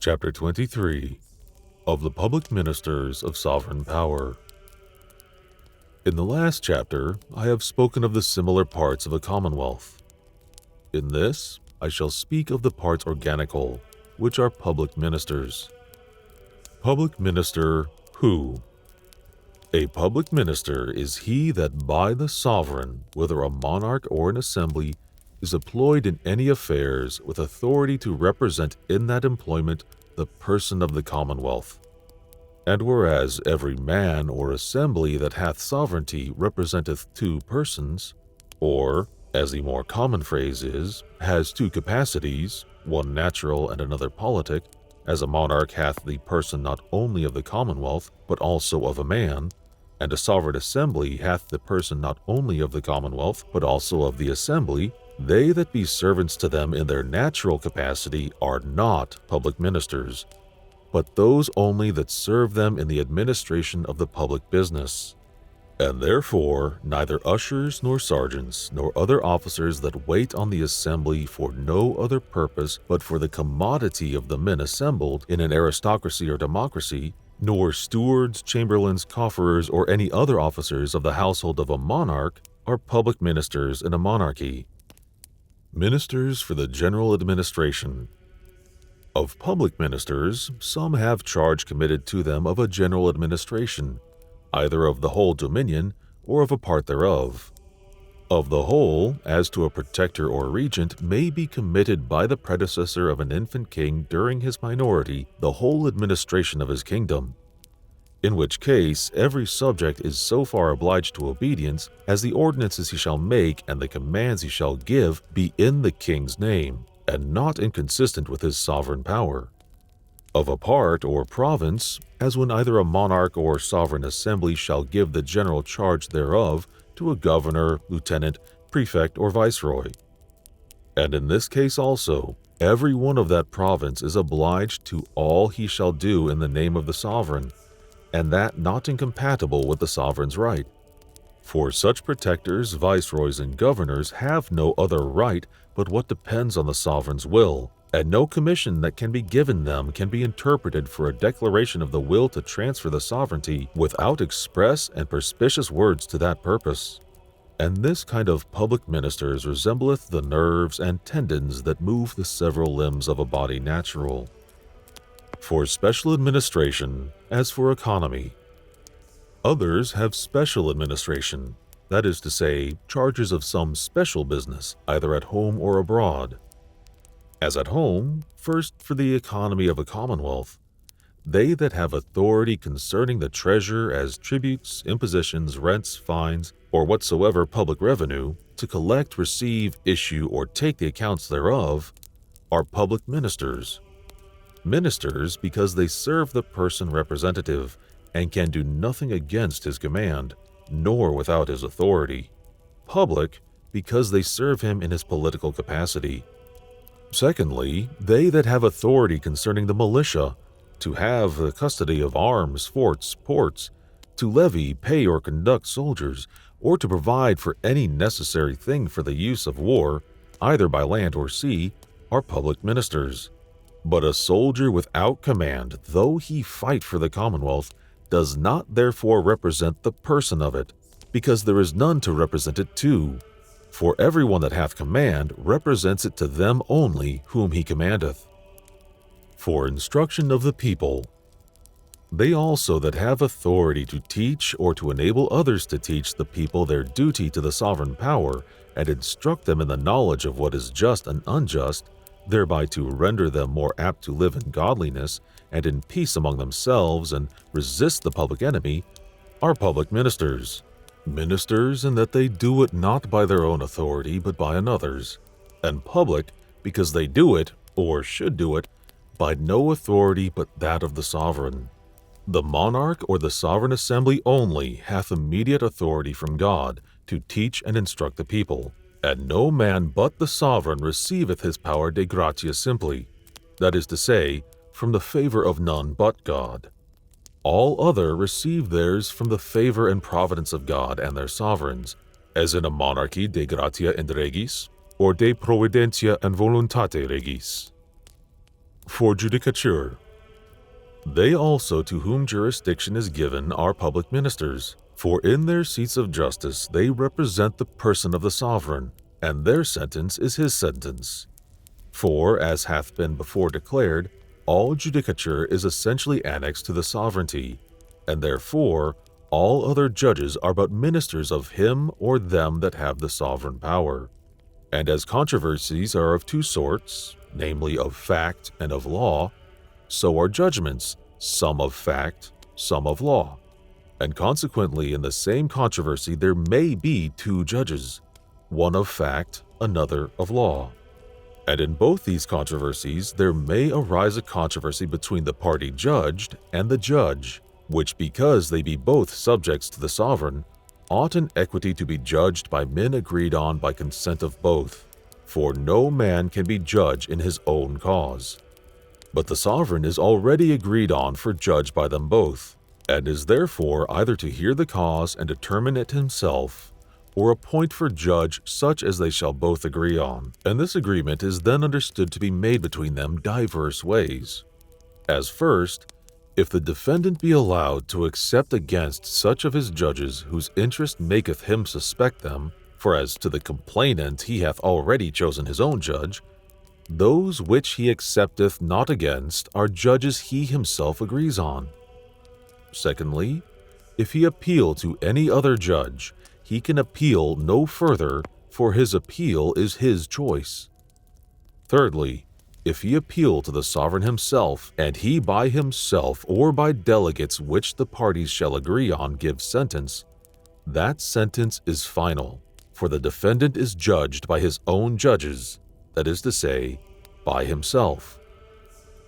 Chapter 23 of the Public Ministers of Sovereign Power. In the last chapter, I have spoken of the similar parts of a commonwealth. In this, I shall speak of the parts organical, which are public ministers. Public minister who? A public minister is he that by the sovereign, whether a monarch or an assembly, is employed in any affairs with authority to represent in that employment the person of the commonwealth. And whereas every man or assembly that hath sovereignty representeth two persons, or, as the more common phrase is, has two capacities, one natural and another politic, as a monarch hath the person not only of the commonwealth, but also of a man, and a sovereign assembly hath the person not only of the commonwealth, but also of the assembly, they that be servants to them in their natural capacity are not public ministers, but those only that serve them in the administration of the public business. And therefore neither ushers nor sergeants nor other officers that wait on the assembly for no other purpose but for the commodity of the men assembled in an aristocracy or democracy, nor stewards, chamberlains, cofferers, or any other officers of the household of a monarch are public ministers in a monarchy. Ministers for the general administration. Of public ministers, some have charge committed to them of a general administration, either of the whole dominion or of a part thereof. Of the whole, as to a protector or regent, may be committed by the predecessor of an infant king during his minority the whole administration of his kingdom, in which case every subject is so far obliged to obedience as the ordinances he shall make and the commands he shall give be in the king's name, and not inconsistent with his sovereign power. Of a part or province, as when either a monarch or sovereign assembly shall give the general charge thereof to a governor, lieutenant, prefect, or viceroy. And in this case also, every one of that province is obliged to all he shall do in the name of the sovereign, and that not incompatible with the sovereign's right. For such protectors, viceroys, and governors have no other right but what depends on the sovereign's will, and no commission that can be given them can be interpreted for a declaration of the will to transfer the sovereignty without express and perspicuous words to that purpose. And this kind of public ministers resembleth the nerves and tendons that move the several limbs of a body natural. For special administration, as for economy. Others have special administration, that is to say, charges of some special business, either at home or abroad. As at home, first for the economy of a commonwealth, they that have authority concerning the treasure as tributes, impositions, rents, fines, or whatsoever public revenue, to collect, receive, issue, or take the accounts thereof, are public ministers. Ministers because they serve the person representative, and can do nothing against his command, nor without his authority. Public because they serve him in his political capacity. Secondly, they that have authority concerning the militia, to have the custody of arms, forts, ports, to levy, pay, or conduct soldiers, or to provide for any necessary thing for the use of war, either by land or sea, are public ministers. But a soldier without command, though he fight for the commonwealth, does not therefore represent the person of it, because there is none to represent it to. For every one that hath command represents it to them only whom he commandeth. For instruction of the people. They also that have authority to teach or to enable others to teach the people their duty to the sovereign power, and instruct them in the knowledge of what is just and unjust, thereby to render them more apt to live in godliness and in peace among themselves and resist the public enemy, are public ministers. Ministers in that they do it not by their own authority but by another's, and public because they do it, or should do it, by no authority but that of the sovereign. The monarch or the sovereign assembly only hath immediate authority from God to teach and instruct the people, and no man but the sovereign receiveth his power de gratia simply, that is to say, from the favor of none but God. All other receive theirs from the favor and providence of God and their sovereigns, as in a monarchy de gratia and regis, or de providentia and voluntate regis. For Judicature, they also to whom jurisdiction is given are public ministers, for in their seats of justice they represent the person of the sovereign, and their sentence is his sentence. For, as hath been before declared, all judicature is essentially annexed to the sovereignty, and therefore all other judges are but ministers of him or them that have the sovereign power. And as controversies are of two sorts, namely of fact and of law, so are judgments, some of fact, some of law. And consequently in the same controversy there may be two judges, one of fact, another of law. And in both these controversies there may arise a controversy between the party judged and the judge, which because they be both subjects to the sovereign, ought in equity to be judged by men agreed on by consent of both, for no man can be judge in his own cause. But the sovereign is already agreed on for judge by them both, and is therefore either to hear the cause and determine it himself, or appoint for judge such as they shall both agree on. And this agreement is then understood to be made between them divers ways. As first, if the defendant be allowed to accept against such of his judges whose interest maketh him suspect them, for as to the complainant he hath already chosen his own judge, those which he accepteth not against are judges he himself agrees on. Secondly, if he appeal to any other judge, he can appeal no further, for his appeal is his choice. Thirdly, if he appeal to the sovereign himself, and he by himself or by delegates which the parties shall agree on give sentence, that sentence is final, for the defendant is judged by his own judges, that is to say, by himself.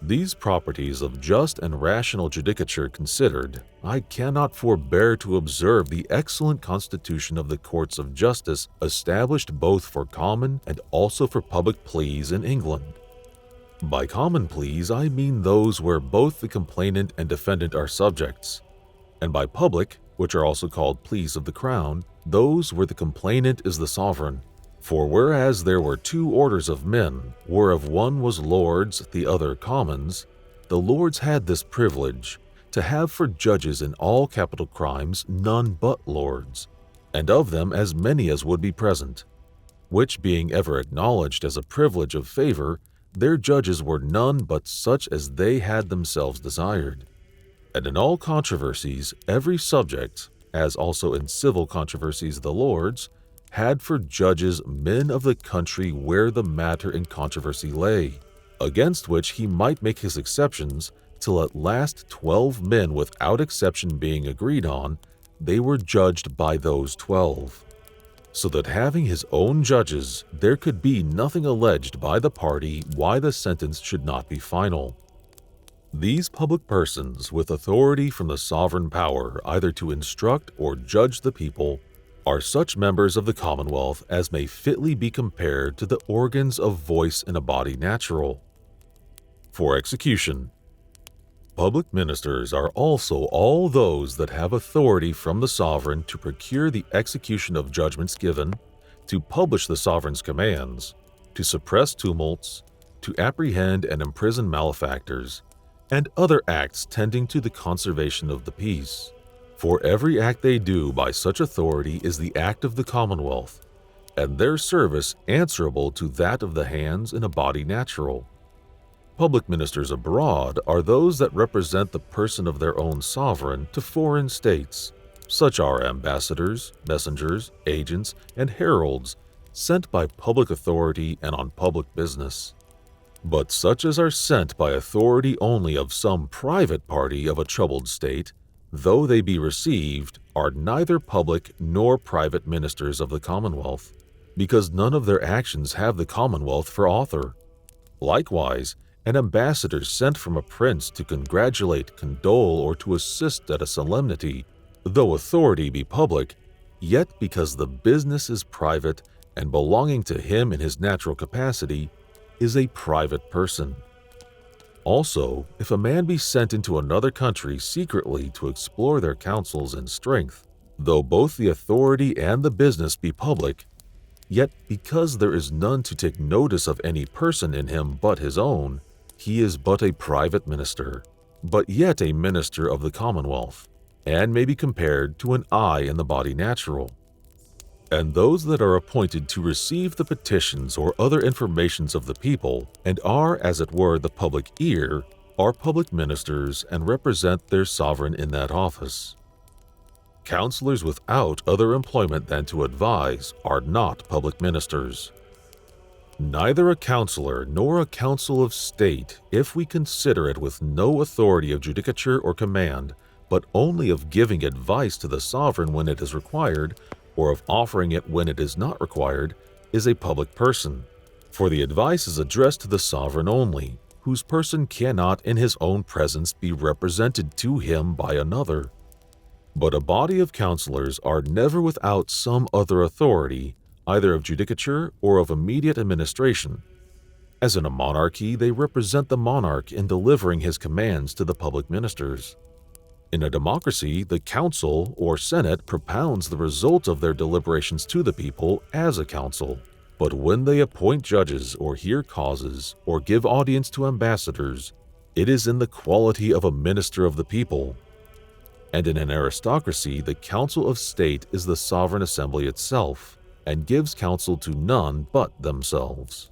These properties of just and rational judicature considered, I cannot forbear to observe the excellent constitution of the courts of justice established both for common and also for public pleas in England. By common pleas I mean those where both the complainant and defendant are subjects, and by public, which are also called pleas of the crown, those where the complainant is the sovereign. For whereas there were two orders of men, whereof one was lords, the other commons, the lords had this privilege, to have for judges in all capital crimes none but lords, and of them as many as would be present, which being ever acknowledged as a privilege of favor, their judges were none but such as they had themselves desired. And in all controversies every subject, as also in civil controversies the lords, had for judges men of the country where the matter in controversy lay, against which he might make his exceptions, till at last 12 men without exception being agreed on, they were judged by those 12. So that having his own judges, there could be nothing alleged by the party why the sentence should not be final. These public persons, with authority from the sovereign power either to instruct or judge the people, are such members of the Commonwealth as may fitly be compared to the organs of voice in a body natural. For execution, public ministers are also all those that have authority from the sovereign to procure the execution of judgments given, to publish the sovereign's commands, to suppress tumults, to apprehend and imprison malefactors, and other acts tending to the conservation of the peace. For every act they do by such authority is the act of the Commonwealth, and their service answerable to that of the hands in a body natural. Public ministers abroad are those that represent the person of their own sovereign to foreign states. Such are ambassadors, messengers, agents, and heralds sent by public authority and on public business. But such as are sent by authority only of some private party of a troubled state, though they be received, are neither public nor private ministers of the Commonwealth, because none of their actions have the Commonwealth for author. Likewise, an ambassador sent from a prince to congratulate, condole, or to assist at a solemnity, though authority be public, yet because the business is private and belonging to him in his natural capacity, is a private person. Also, if a man be sent into another country secretly to explore their counsels and strength, though both the authority and the business be public, yet because there is none to take notice of any person in him but his own, he is but a private minister, but yet a minister of the Commonwealth, and may be compared to an eye in the body natural. And those that are appointed to receive the petitions or other informations of the people, and are, as it were, the public ear, are public ministers and represent their sovereign in that office. Counselors without other employment than to advise are not public ministers. Neither a counselor nor a council of state, if we consider it with no authority of judicature or command, but only of giving advice to the sovereign when it is required, or of offering it when it is not required, is a public person, for the advice is addressed to the sovereign only, whose person cannot in his own presence be represented to him by another. But a body of counselors are never without some other authority, either of judicature or of immediate administration. As in a monarchy, they represent the monarch in delivering his commands to the public ministers. In a democracy, the council or senate propounds the result of their deliberations to the people as a council. But when they appoint judges or hear causes or give audience to ambassadors, it is in the quality of a minister of the people. And in an aristocracy, the council of state is the sovereign assembly itself, and gives counsel to none but themselves.